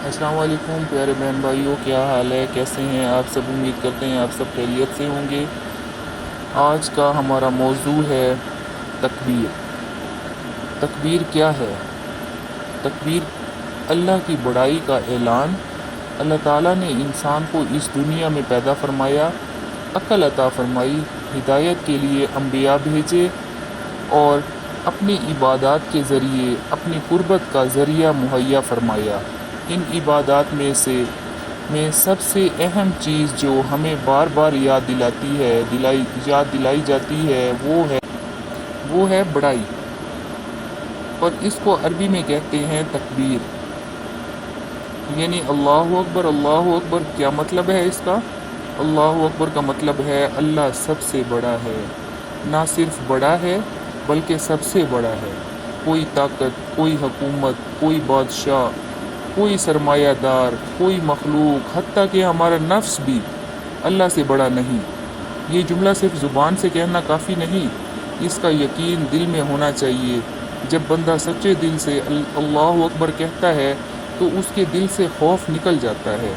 السلام علیکم پیارے بہن بھائیوں، کیا حال ہے؟ کیسے ہیں آپ سب؟ امید کرتے ہیں آپ سب خیریت سے ہوں گے۔ آج کا ہمارا موضوع ہے تکبیر۔ تکبیر کیا ہے؟ تکبیر اللہ کی بڑائی کا اعلان۔ اللہ تعالیٰ نے انسان کو اس دنیا میں پیدا فرمایا، عقل عطا فرمائی، ہدایت کے لیے انبیاء بھیجے اور اپنی عبادات کے ذریعے اپنی قربت کا ذریعہ مہیا فرمایا۔ ان عبادات میں سب سے اہم چیز جو ہمیں بار بار یاد دلائی جاتی ہے وہ ہے بڑائی، اور اس کو عربی میں کہتے ہیں تکبیر، یعنی اللہ اکبر۔ اللہ اکبر کیا مطلب ہے اس کا؟ اللہ اکبر کا مطلب ہے اللہ سب سے بڑا ہے، نہ صرف بڑا ہے بلکہ سب سے بڑا ہے۔ کوئی طاقت، کوئی حکومت، کوئی بادشاہ، کوئی سرمایہ دار، کوئی مخلوق، حتیٰ کہ ہمارا نفس بھی اللہ سے بڑا نہیں۔ یہ جملہ صرف زبان سے کہنا کافی نہیں، اس کا یقین دل میں ہونا چاہیے۔ جب بندہ سچے دل سے اللہ اکبر کہتا ہے تو اس کے دل سے خوف نکل جاتا ہے،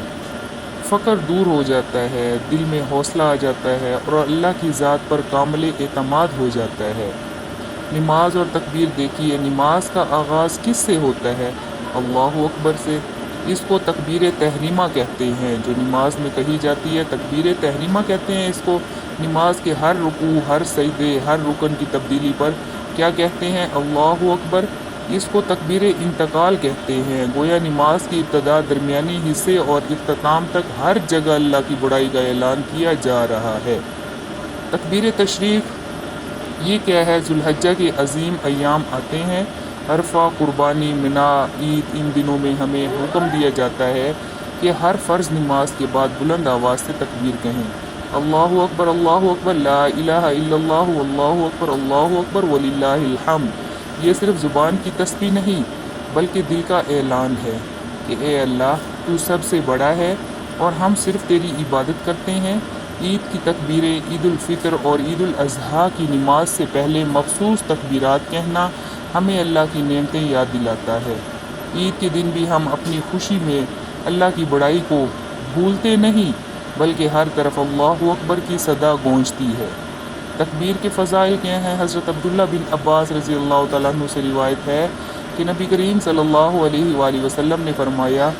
فقر دور ہو جاتا ہے، دل میں حوصلہ آ جاتا ہے اور اللہ کی ذات پر کامل اعتماد ہو جاتا ہے۔ نماز اور تکبیر دیکھیے، نماز کا آغاز کس سے ہوتا ہے؟ اللہ اکبر سے۔ اس کو تکبیر تحریمہ کہتے ہیں، جو نماز میں کہی جاتی ہے تکبیر تحریمہ کہتے ہیں اس کو۔ نماز کے ہر رکوع، ہر سجدے، ہر رکن کی تبدیلی پر کیا کہتے ہیں؟ اللہ اکبر۔ اس کو تکبیر انتقال کہتے ہیں، گویا نماز کی ابتدا، درمیانی حصے اور اختتام تک ہر جگہ اللہ کی بڑائی کا اعلان کیا جا رہا ہے۔ تکبیر تشریق یہ کیا ہے؟ ذوالحجہ کے عظیم ایام آتے ہیں، عرفہ، قربانی، منا، عید۔ ان دنوں میں ہمیں حکم دیا جاتا ہے کہ ہر فرض نماز کے بعد بلند آواز سے تکبیر کہیں، اللہ اکبر، اللہ اکبر، لا الہ الا اللہ، اللہ اکبر، اللہ اکبر، وللہ الحمد۔ یہ صرف زبان کی تسبیح نہیں بلکہ دل کا اعلان ہے کہ اے اللہ تو سب سے بڑا ہے اور ہم صرف تیری عبادت کرتے ہیں۔ عید کی تکبیریں، عید الفطر اور عید الاضحیٰ کی نماز سے پہلے مخصوص تکبیرات کہنا ہمیں اللہ کی نعمتیں یاد دلاتا ہے۔ عید کے دن بھی ہم اپنی خوشی میں اللہ کی بڑائی کو بھولتے نہیں، بلکہ ہر طرف اللہ اکبر کی صدا گونجتی ہے۔ تکبیر کے فضائل کیا ہیں؟ حضرت عبداللہ بن عباس رضی اللہ تعالیٰ عنہ سے روایت ہے کہ نبی کریم صلی اللہ علیہ وآلہ وسلم نے فرمایا،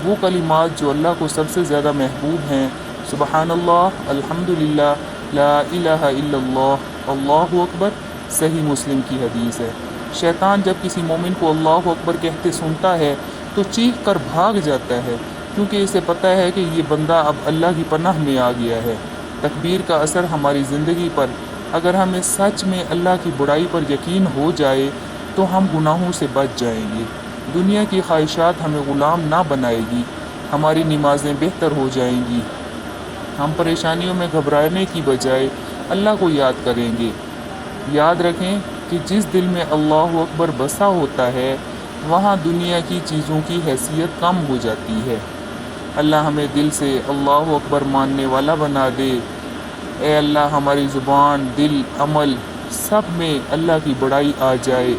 وہ کلمات جو اللہ کو سب سے زیادہ محبوب ہیں، سبحان اللہ، الحمدللہ، لا الہ الا اللہ، اللہ اکبر۔ صحیح مسلم کی حدیث ہے۔ شیطان جب کسی مومن کو اللہ اکبر کہتے سنتا ہے تو چیخ کر بھاگ جاتا ہے، کیونکہ اسے پتہ ہے کہ یہ بندہ اب اللہ کی پناہ میں آ گیا ہے۔ تکبیر کا اثر ہماری زندگی پر، اگر ہمیں سچ میں اللہ کی بڑائی پر یقین ہو جائے تو ہم گناہوں سے بچ جائیں گے، دنیا کی خواہشات ہمیں غلام نہ بنائے گی، ہماری نمازیں بہتر ہو جائیں گی، ہم پریشانیوں میں گھبرانے کی بجائے اللہ کو یاد کریں گے۔ یاد رکھیں کہ جس دل میں اللہ اکبر بسا ہوتا ہے وہاں دنیا کی چیزوں کی حیثیت کم ہو جاتی ہے۔ اللہ ہمیں دل سے اللہ اکبر ماننے والا بنا دے۔ اے اللہ ہماری زبان، دل، عمل سب میں اللہ کی بڑائی آ جائے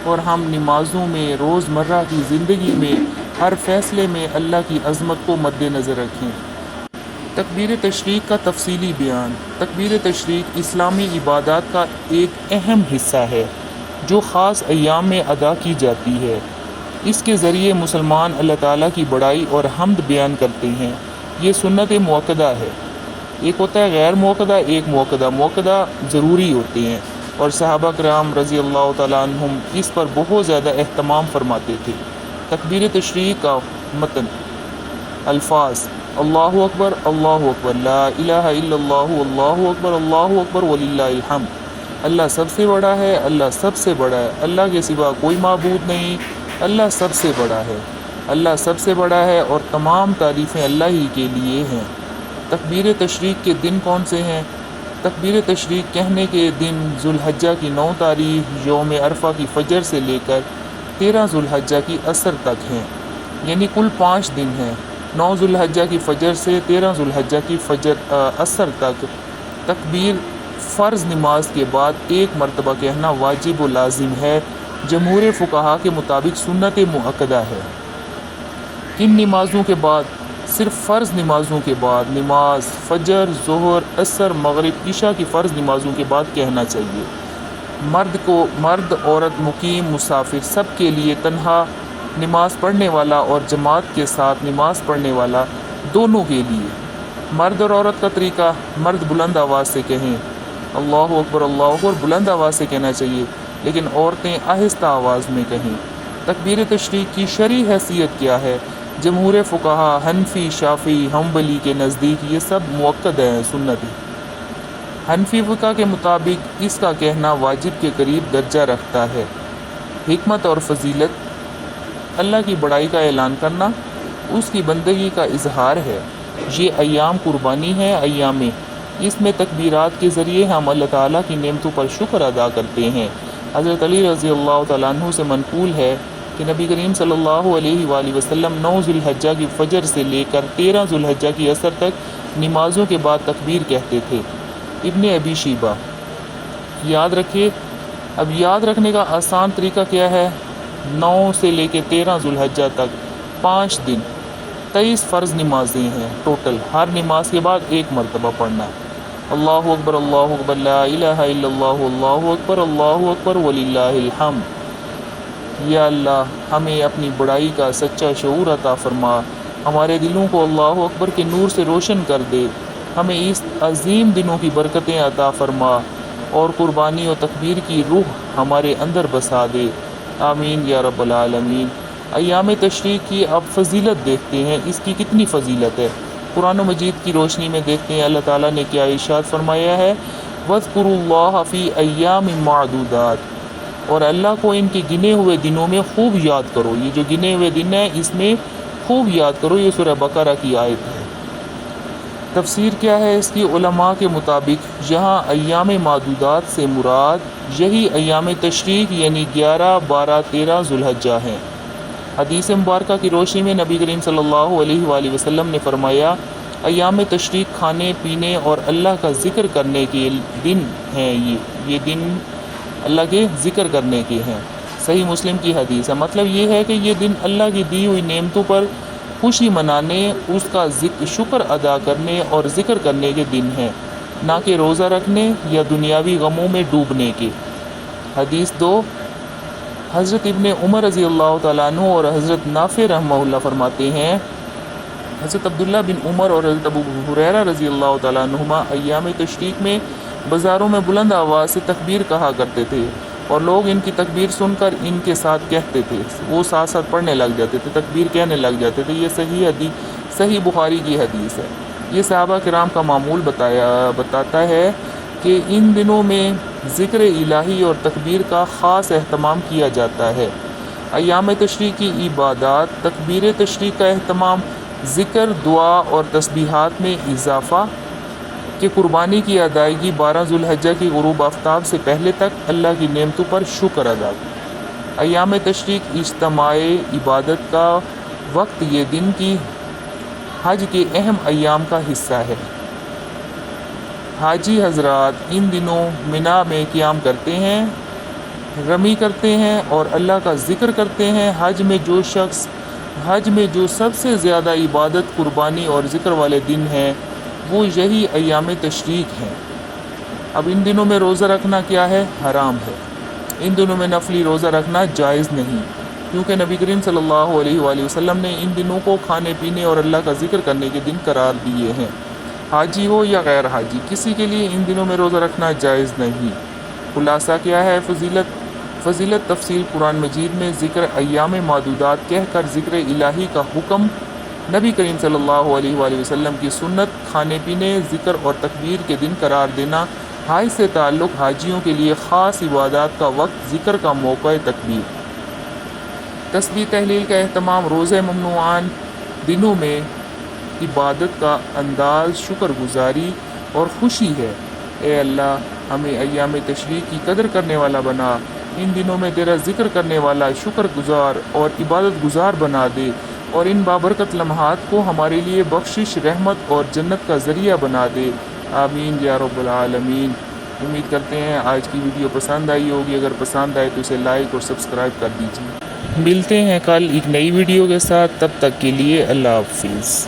اور ہم نمازوں میں، روزمرہ کی زندگی میں، ہر فیصلے میں اللہ کی عظمت کو مد نظر رکھیں۔ تکبیر تشریق کا تفصیلی بیان۔ تکبیر تشریق اسلامی عبادات کا ایک اہم حصہ ہے جو خاص ایام میں ادا کی جاتی ہے۔ اس کے ذریعے مسلمان اللہ تعالیٰ کی بڑائی اور حمد بیان کرتے ہیں۔ یہ سنت موقدہ ہے، ایک ہوتا ہے غیر موقدہ، ایک موقدہ۔ موقدہ ضروری ہوتے ہیں اور صحابہ کرام رضی اللہ تعالیٰ عنہم اس پر بہت زیادہ اہتمام فرماتے تھے۔ تکبیر تشریق کا متن، الفاظ: اللہ اکبر، اللہ اکبر، لا الہ الا اللہ، اللہ اکبر، اللہ اکبر، وللہ الحمد۔ اللہ سب سے بڑا ہے، اللہ سب سے بڑا ہے، اللہ کے سوا کوئی معبود نہیں، اللہ سب سے بڑا ہے، اللہ سب سے بڑا ہے اور تمام تعریفیں اللہ ہی کے لیے ہیں۔ تکبیر تشریق کے دن کون سے ہیں؟ تکبیر تشریق کہنے کے دن ذوالحجہ کی 9 تاریخ یوم عرفہ کی فجر سے لے کر 13 ذوالحجہ کی عصر تک ہیں، یعنی کل 5 دن ہیں۔ 9 ذوالحجہ کی فجر سے 13 ذوالحجہ کی عصر تک تکبیر فرض نماز کے بعد 1 مرتبہ کہنا واجب و لازم ہے، جمہور فقہا کے مطابق سنت مؤکدہ ہے۔ کن نمازوں کے بعد؟ صرف فرض نمازوں کے بعد، نماز فجر، ظہر، عصر، مغرب، عشاء کی فرض نمازوں کے بعد کہنا چاہیے۔ مرد، عورت، مقیم، مسافر سب کے لیے، تنہا نماز پڑھنے والا اور جماعت کے ساتھ نماز پڑھنے والا دونوں کے لیے۔ مرد اور عورت کا طریقہ: مرد بلند آواز سے کہیں اللہ اکبر، اللہ اکبر بلند آواز سے کہنا چاہیے، لیکن عورتیں آہستہ آواز میں کہیں۔ تکبیر تشریق کی شرعی حیثیت کیا ہے؟ جمہور فقہا، حنفی، شافعی، حنبلی کے نزدیک یہ سب مؤکد ہیں، سنت ہے۔ حنفی فقہ کے مطابق اس کا کہنا واجب کے قریب درجہ رکھتا ہے۔ حکمت اور فضیلت: اللہ کی بڑائی کا اعلان کرنا اس کی بندگی کا اظہار ہے۔ یہ ایام قربانی ہے، ایام اس میں تکبیرات کے ذریعے ہم اللہ تعالیٰ کی نعمتوں پر شکر ادا کرتے ہیں۔ حضرت علی رضی اللہ تعالیٰ عنہ سے منقول ہے کہ نبی کریم صلی اللہ علیہ وآلہ وسلم 9 ذو الحجہ کی فجر سے لے کر 13 ذو الحجہ کی عصر تک نمازوں کے بعد تکبیر کہتے تھے۔ ابن ابی شیبہ۔ یاد رکھیے، اب یاد رکھنے کا آسان طریقہ کیا ہے؟ 9 سے لے کے 13 ذو الحجہ تک 5 دن 23 فرض نمازیں ہیں ٹوٹل، ہر نماز کے بعد ایک مرتبہ پڑھنا ہے۔ اللہ اکبر، اللہ اکبر، لا الہ الا اللہ، اللہ اکبر وللہ الحمد۔ یا اللہ ہمیں اپنی بڑائی کا سچا شعور عطا فرما، ہمارے دلوں کو اللہ اکبر کے نور سے روشن کر دے، ہمیں اس عظیم دنوں کی برکتیں عطا فرما اور قربانی و تکبیر کی روح ہمارے اندر بسا دے، آمین یا رب العالمین۔ ایام تشریق کی اب فضیلت دیکھتے ہیں، اس کی کتنی فضیلت ہے۔ قرآن مجید کی روشنی میں دیکھتے ہیں اللہ تعالیٰ نے کیا ارشاد فرمایا ہے، وَاذْكُرُوا اللَّهَ فِي أَيَّامٍ مَّعْدُودَاتٍ، اور اللہ کو ان کے گنے ہوئے دنوں میں خوب یاد کرو۔ یہ جو گنے ہوئے دن ہیں اس میں خوب یاد کرو، یہ سورہ بقرہ کی آیت ہے۔ تفسیر کیا ہے اس کی؟ علماء کے مطابق یہاں ایام معدودات سے مراد یہی ایام تشریق یعنی 11، 12، 13 ذو الحجہ ہیں۔ حدیث مبارکہ کی روشنی میں نبی کریم صلی اللہ علیہ وآلہ وسلم نے فرمایا، ایام تشریق کھانے پینے اور اللہ کا ذکر کرنے کے دن ہیں، یہ دن اللہ کے ذکر کرنے کے ہیں۔ صحیح مسلم کی حدیث ہے۔ مطلب یہ ہے کہ یہ دن اللہ کی دی ہوئی نعمتوں پر خوشی منانے، اس کا شکر ادا کرنے اور ذکر کرنے کے دن ہیں، نہ کہ روزہ رکھنے یا دنیاوی غموں میں ڈوبنے کے۔ حدیث 2، حضرت ابن عمر رضی اللہ تعالیٰ عنہ اور حضرت نافع رحمہ اللہ فرماتے ہیں، حضرت عبداللہ بن عمر اور حضرت ابو ہریرہ رضی اللہ تعالیٰ عنہما ایام تشریق میں بازاروں میں بلند آواز سے تکبیر کہا کرتے تھے، اور لوگ ان کی تکبیر سن کر ان کے ساتھ کہتے تھے، وہ ساتھ ساتھ پڑھنے لگ جاتے تھے، تکبیر کہنے لگ جاتے تھے۔ یہ صحیح بخاری کی حدیث ہے۔ یہ صحابہ کرام کا معمول بتاتا ہے کہ ان دنوں میں ذکر الہی اور تکبیر کا خاص اہتمام کیا جاتا ہے۔ ایام تشریق کی عبادات، تکبیر تشریق کا اہتمام، ذکر، دعا اور تسبیحات میں اضافہ، کہ قربانی کی ادائیگی 12 ذو الحجہ کی غروب آفتاب سے پہلے تک اللہ کی نعمتوں پر شکر ادا کریں۔ ایام تشریق اجتماع عبادت کا وقت، یہ دن کی حج کے اہم ایام کا حصہ ہے۔ حاجی حضرات ان دنوں منا میں قیام کرتے ہیں، رمی کرتے ہیں اور اللہ کا ذکر کرتے ہیں۔ حج میں جو سب سے زیادہ عبادت، قربانی اور ذکر والے دن ہیں وہ یہی ایام تشریق ہیں۔ اب ان دنوں میں روزہ رکھنا کیا ہے؟ حرام ہے۔ ان دنوں میں نفلی روزہ رکھنا جائز نہیں، کیونکہ نبی کریم صلی اللہ علیہ وآلہ وسلم نے ان دنوں کو کھانے پینے اور اللہ کا ذکر کرنے کے دن قرار دیے ہیں۔ حاجی ہو یا غیر حاجی، کسی کے لیے ان دنوں میں روزہ رکھنا جائز نہیں۔ خلاصہ کیا ہے فضیلت تفصیل قرآن مجید میں ذکر ایام معدودات کہہ کر ذکر الہی کا حکم، نبی کریم صلی اللہ علیہ وآلہ وسلم کی سنت، کھانے پینے، ذکر اور تکبیر کے دن قرار دینا، حج سے تعلق حاجیوں کے لیے خاص عبادات کا وقت، ذکر کا موقع، تکبیر، تسبیح تحلیل کا اہتمام، روزہ ممنوعان دنوں میں عبادت کا انداز شکر گزاری اور خوشی ہے۔ اے اللہ ہمیں ایام تشریق کی قدر کرنے والا بنا، ان دنوں میں تیرا ذکر کرنے والا، شکر گزار اور عبادت گزار بنا دے، اور ان بابرکت لمحات کو ہمارے لیے بخشش، رحمت اور جنت کا ذریعہ بنا دے، آمین یا رب العالمین۔ امید کرتے ہیں آج کی ویڈیو پسند آئی ہوگی، اگر پسند آئے تو اسے لائک اور سبسکرائب کر دیجیے۔ ملتے ہیں کل ایک نئی ویڈیو کے ساتھ، تب تک کے لیے اللہ حافظ۔